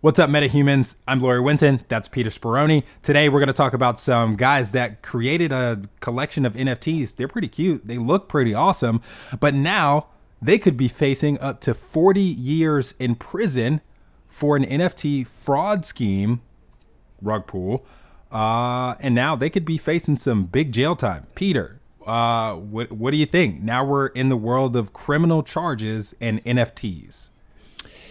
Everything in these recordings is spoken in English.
What's up, metahumans? I'm Lori Wynton. That's Peter Speroni. Today, we're going to talk about some guys that created a collection of NFTs. They're pretty cute. They look pretty awesome. But now they could be facing up to 40 years in prison for an NFT fraud scheme, rug pull. And now they could be facing some big jail time. Peter, what do you think? Now we're in the world of criminal charges and NFTs.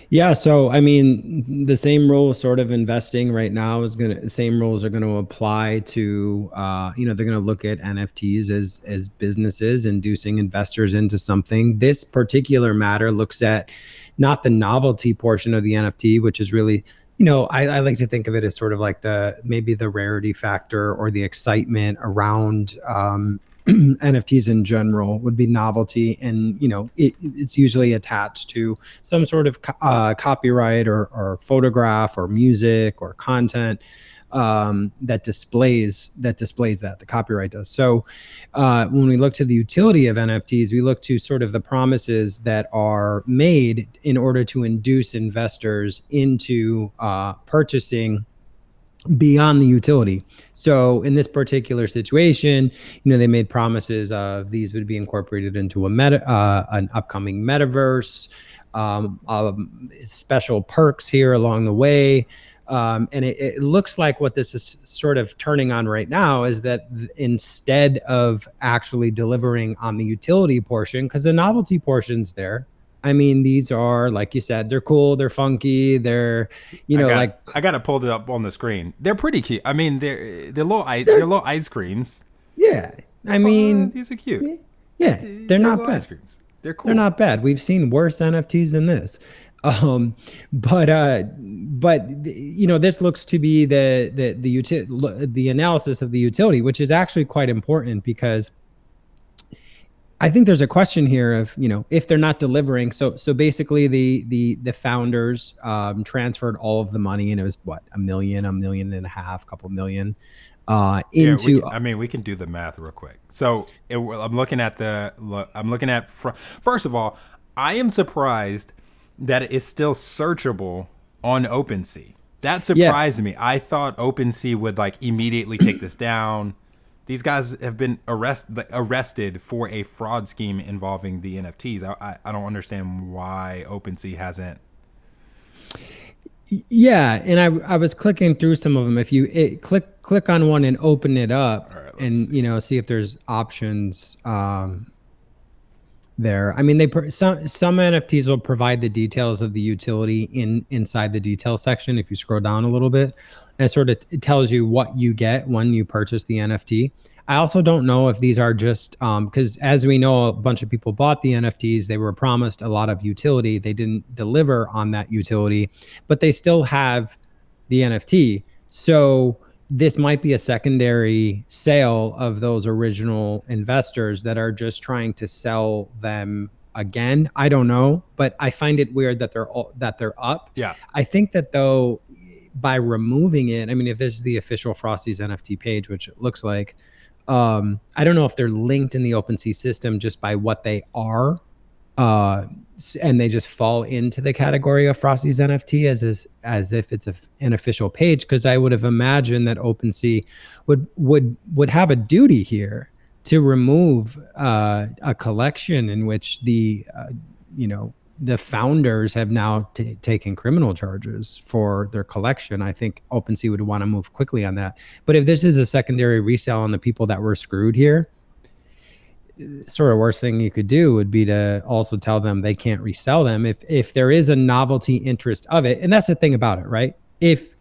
Yeah, so I mean, the same rule sort of investing right now is same rules are gonna apply to they're gonna look at NFTs as businesses inducing investors into something. This particular matter looks at not the novelty portion of the NFT, which is really, I like to think of it as sort of like maybe the rarity factor or the excitement around NFTs in general would be novelty, and it's usually attached to some sort of copyright or photograph or music or content that displays that the copyright does. So when we look to the utility of NFTs, we look to sort of the promises that are made in order to induce investors into purchasing beyond the utility. So in this particular situation, they made promises of these would be incorporated into an upcoming metaverse, special perks here along the way. And it looks like what this is sort of turning on right now is that instead of actually delivering on the utility portion, because the novelty portion's there. I mean, these are, like you said, they're cool, they're funky, they're, I got to pull it up on the screen. They're pretty cute. I mean, they're little ice creams. Yeah, I mean, these are cute. Yeah, they're not bad. Ice creams. They're cool. They're not bad. We've seen worse NFTs than this. But this looks to be the analysis of the utility, which is actually quite important, because I think there's a question here of, if they're not delivering. So basically the founders transferred all of the money, and it was what, $1 million, $1.5 million, couple million into. Yeah, we can do the math real quick. So I'm looking at first of all, I am surprised that it is still searchable on OpenSea. That surprised me. I thought OpenSea would immediately take this down. These guys have been arrested for a fraud scheme involving the NFTs. I don't understand why OpenSea hasn't. Yeah, and I was clicking through some of them. If you click on one and open it up, right, and see if there's options there. I mean, some NFTs will provide the details of the utility inside the details section. If you scroll down a little bit, and it tells you what you get when you purchase the NFT. I also don't know if these are just because, as we know, a bunch of people bought the NFTs. They were promised a lot of utility. They didn't deliver on that utility, but they still have the NFT. So this might be a secondary sale of those original investors that are just trying to sell them again. I don't know, but I find it weird that they're up. Yeah. I think that though, by removing it, if this is the official Frosties NFT page, which it looks like, I don't know if they're linked in the OpenSea system just by what they are, and they just fall into the category of Frosties NFT as if it's an official page. Because I would have imagined that OpenSea would have a duty here to remove a collection in which the founders have now taken criminal charges for their collection. I think OpenSea would want to move quickly on that. But if this is a secondary resale on the people that were screwed here, sort of worst thing you could do would be to also tell them they can't resell them if there is a novelty interest of it. And that's the thing about it, right? If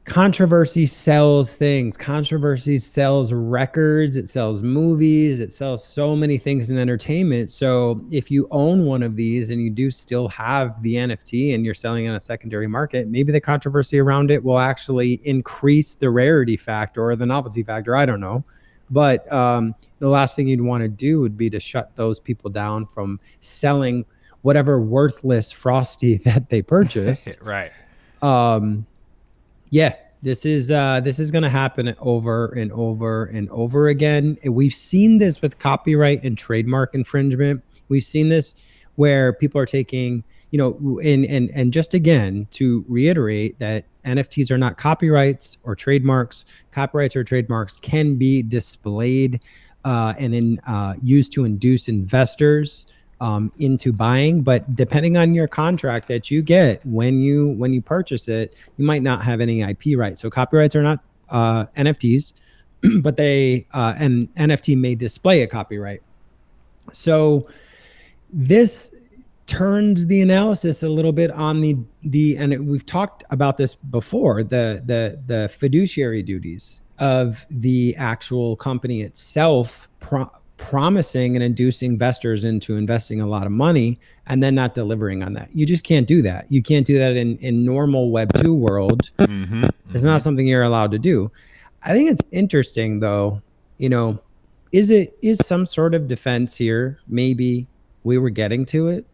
controversy sells things. Controversy sells records. It sells movies. It sells so many things in entertainment. So if you own one of these and you do still have the NFT and you're selling in a secondary market, maybe the controversy around it will actually increase the rarity factor or the novelty factor. I don't know. But the last thing you'd want to do would be to shut those people down from selling whatever worthless Frosty that they purchased. Right. Yeah, this is going to happen over and over and over again. And we've seen this with copyright and trademark infringement. We've seen this where people are taking, and just again to reiterate that NFTs are not copyrights or trademarks. Copyrights or trademarks can be displayed used to induce investors into buying, but depending on your contract that you get when you purchase it, you might not have any IP rights. So copyrights are not NFTs, but an NFT may display a copyright. So this turns the analysis a little bit on we've talked about this before, the fiduciary duties of the actual company itself, promising and inducing investors into investing a lot of money and then not delivering on that. You just can't do that. You can't do that in normal Web2 world. It's not something you're allowed to do. I think it's interesting though, is some sort of defense here? Maybe we were getting to it.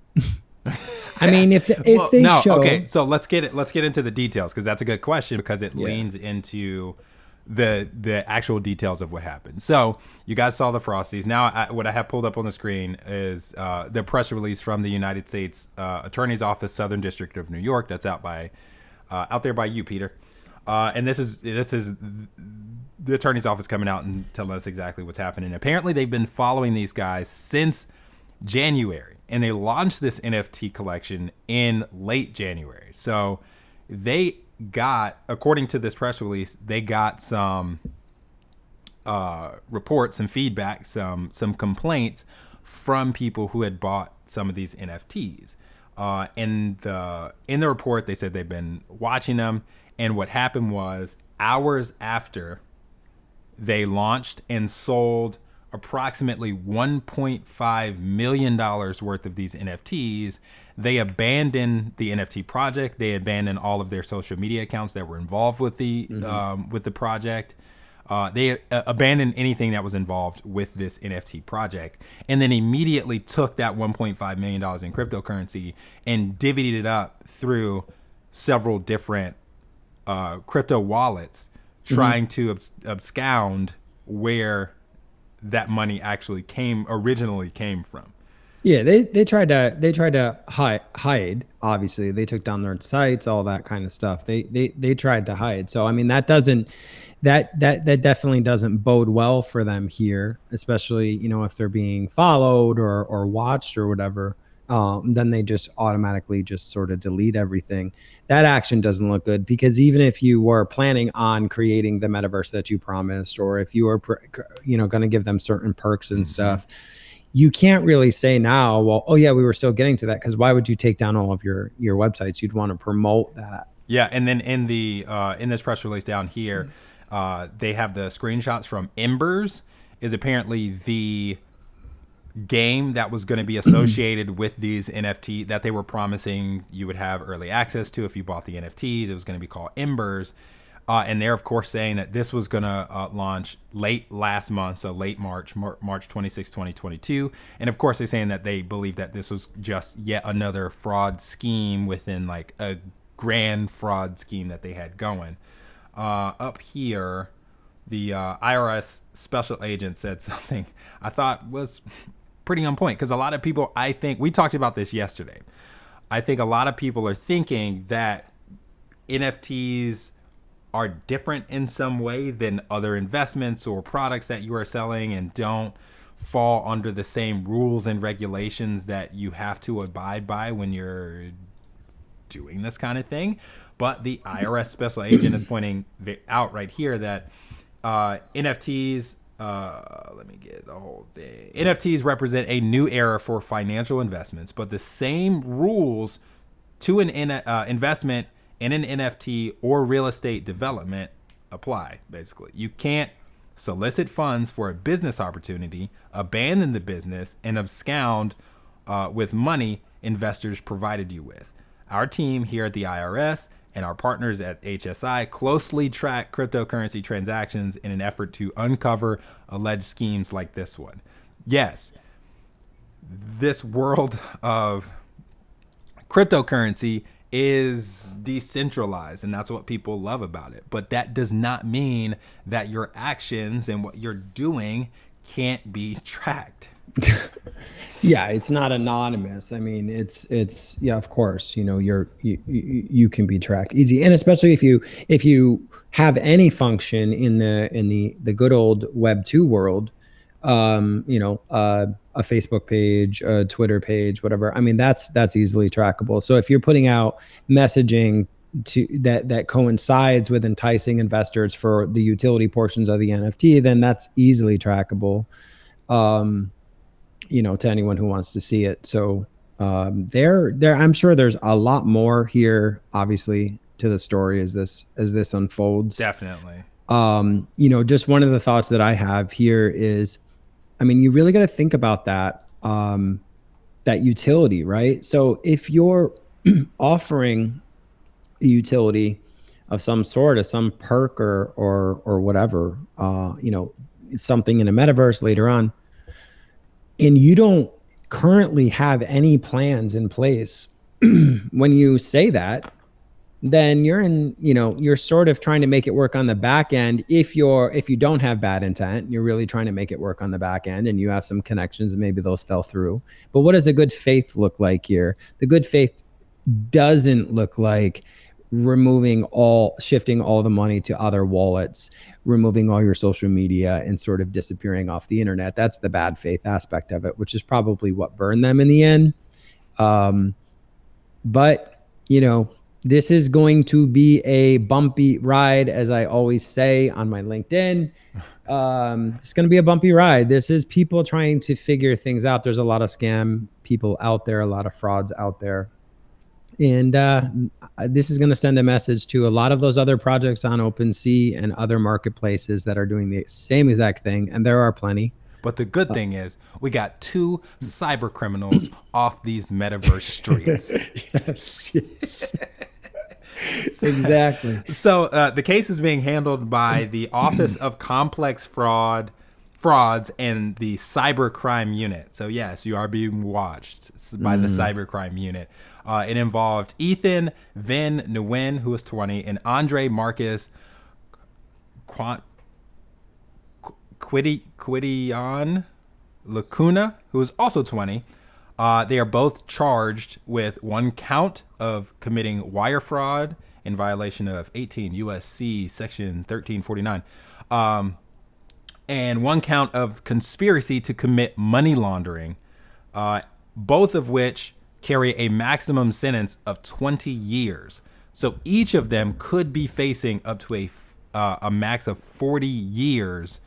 I mean, if they show. Okay, so let's get into the details, because that's a good question, because it leans into the actual details of what happened. So you guys saw the Frosties. Now, what I have pulled up on the screen is the press release from the United States Attorney's Office, Southern District of New York. That's out there by you, Peter. And this is the Attorney's Office coming out and telling us exactly what's happening. Apparently, they've been following these guys since January, and they launched this NFT collection in late January. So they got, according to this press release, they got some reports, some feedback, some complaints from people who had bought some of these NFTs. In the report, they said they've been watching them, and what happened was, hours after they launched and sold approximately $1.5 million worth of these NFTs, they abandoned the NFT project. They abandoned all of their social media accounts that were involved with the project. They abandoned anything that was involved with this NFT project, and then immediately took that $1.5 million in cryptocurrency and divvied it up through several different crypto wallets, trying to abscond where that money actually originally came from. Yeah, they tried to hide. Obviously, they took down their sites, all that kind of stuff. They tried to hide. So I mean, that definitely doesn't bode well for them here, especially if they're being followed or watched or whatever. Then they just automatically just sort of delete everything. That action doesn't look good, because even if you were planning on creating the metaverse that you promised, or if you were going to give them certain perks and stuff, you can't really say now, well, oh yeah, we were still getting to that, because why would you take down all of your websites? You'd want to promote that. Yeah, and then in this press release down here, they have the screenshots from Embers, is apparently the game that was going to be associated with these NFT that they were promising you would have early access to if you bought the NFTs. It was going to be called Embers. And they're, of course, saying that this was going to launch late last month, so late March 26, 2022. And, of course, they're saying that they believe that this was just yet another fraud scheme within, like, a grand fraud scheme that they had going. Up here, the IRS special agent said something I thought was pretty on point, because a lot of people, I think, we talked about this yesterday. I think a lot of people are thinking that NFTs are different in some way than other investments or products that you are selling, and don't fall under the same rules and regulations that you have to abide by when you're doing this kind of thing. But the IRS special agent is pointing out right here that NFTs, let me get the whole thing. NFTs represent a new era for financial investments, but the same rules to an investment in an NFT or real estate development apply. Basically, you can't solicit funds for a business opportunity, abandon the business, and abscond with money investors provided you with. Our team here at the IRS and our partners at HSI closely track cryptocurrency transactions in an effort to uncover alleged schemes like this one. Yes, this world of cryptocurrency is decentralized, and that's what people love about it. But that does not mean that your actions and what you're doing can't be tracked. Yeah, it's not anonymous. I mean, it's yeah, of course, you can be tracked easy. And especially if you have any function in the good old web 2 world, a Facebook page, a Twitter page, whatever. I mean, that's easily trackable. So if you're putting out messaging to that coincides with enticing investors for the utility portions of the NFT, then that's easily trackable. Um, to anyone who wants to see it. So there, I'm sure there's a lot more here, obviously, to the story as this unfolds. Definitely. Just one of the thoughts that I have here is, I mean, you really got to think about that utility, right? So if you're offering a utility of some sort, of some perk or whatever, something in a metaverse later on, and you don't currently have any plans in place when you say that, then you're sort of trying to make it work on the back end. If you don't have bad intent, you're really trying to make it work on the back end, and you have some connections and maybe those fell through. But what does the good faith look like here? The good faith doesn't look like shifting all the money to other wallets, removing all your social media, and sort of disappearing off the internet. That's the bad faith aspect of it, which is probably what burned them in the end. But this is going to be a bumpy ride, as I always say on my LinkedIn. It's going to be a bumpy ride. This is people trying to figure things out. There's a lot of scam people out there, a lot of frauds out there. And this is going to send a message to a lot of those other projects on OpenSea and other marketplaces that are doing the same exact thing. And there are plenty. But the good thing is we got 2 cyber criminals off these metaverse streets. Yes. Exactly. So the case is being handled by the Office of Complex Frauds and the Cybercrime Unit. So yes, you are being watched by the Cybercrime Unit. It involved Ethan Van Nguyen, who was 20, and Andre Marcus Quidion Lacuna, who is also 20. They are both charged with 1 count of committing wire fraud in violation of 18 U.S.C. Section 1349, and 1 count of conspiracy to commit money laundering, both of which carry a maximum sentence of 20 years. So each of them could be facing up to a max of 40 years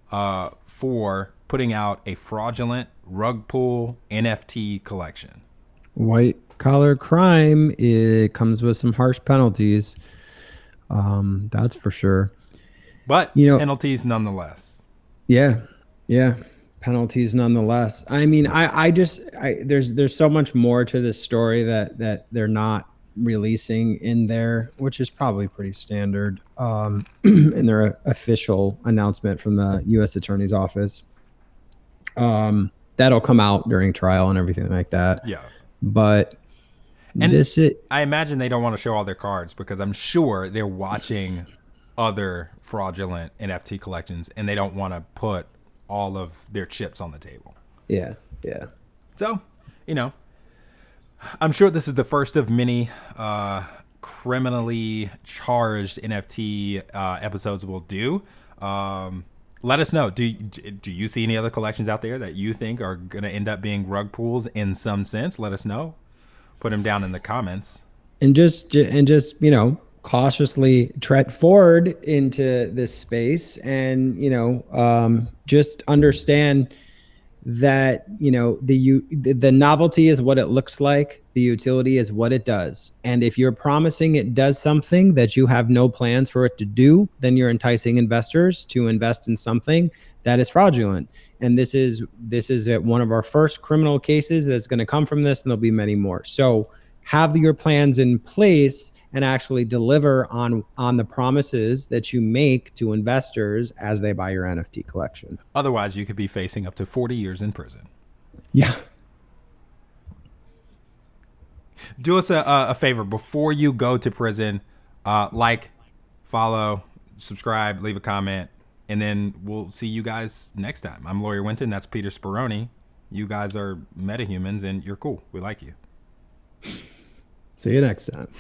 for putting out a fraudulent rug pull NFT collection. White collar crime, it comes with some harsh penalties. That's for sure. But penalties nonetheless. Yeah. Penalties nonetheless. I mean, there's so much more to this story that they're not releasing in there, which is probably pretty standard in their official announcement from the U.S. Attorney's Office. That'll come out during trial and everything like that. Yeah. But I imagine they don't want to show all their cards because I'm sure they're watching other fraudulent NFT collections and they don't want to put all of their chips on the table. Yeah. So, I'm sure this is the first of many criminally charged NFT episodes we'll do. Let us know. Do you see any other collections out there that you think are going to end up being rug pulls in some sense? Let us know. Put them down in the comments. And just cautiously tread forward into this space, and just understand that the novelty is what it looks like, the utility is what it does. And if you're promising it does something that you have no plans for it to do, then you're enticing investors to invest in something that is fraudulent. And this is one of our first criminal cases that's going to come from this, and there'll be many more. So have your plans in place and actually deliver on the promises that you make to investors as they buy your NFT collection. Otherwise, you could be facing up to 40 years in prison. Yeah. Do us a favor before you go to prison. Like, follow, subscribe, leave a comment, and then we'll see you guys next time. I'm Lawyer Wynton. That's Peter Speroni. You guys are metahumans and you're cool. We like you. See you next time.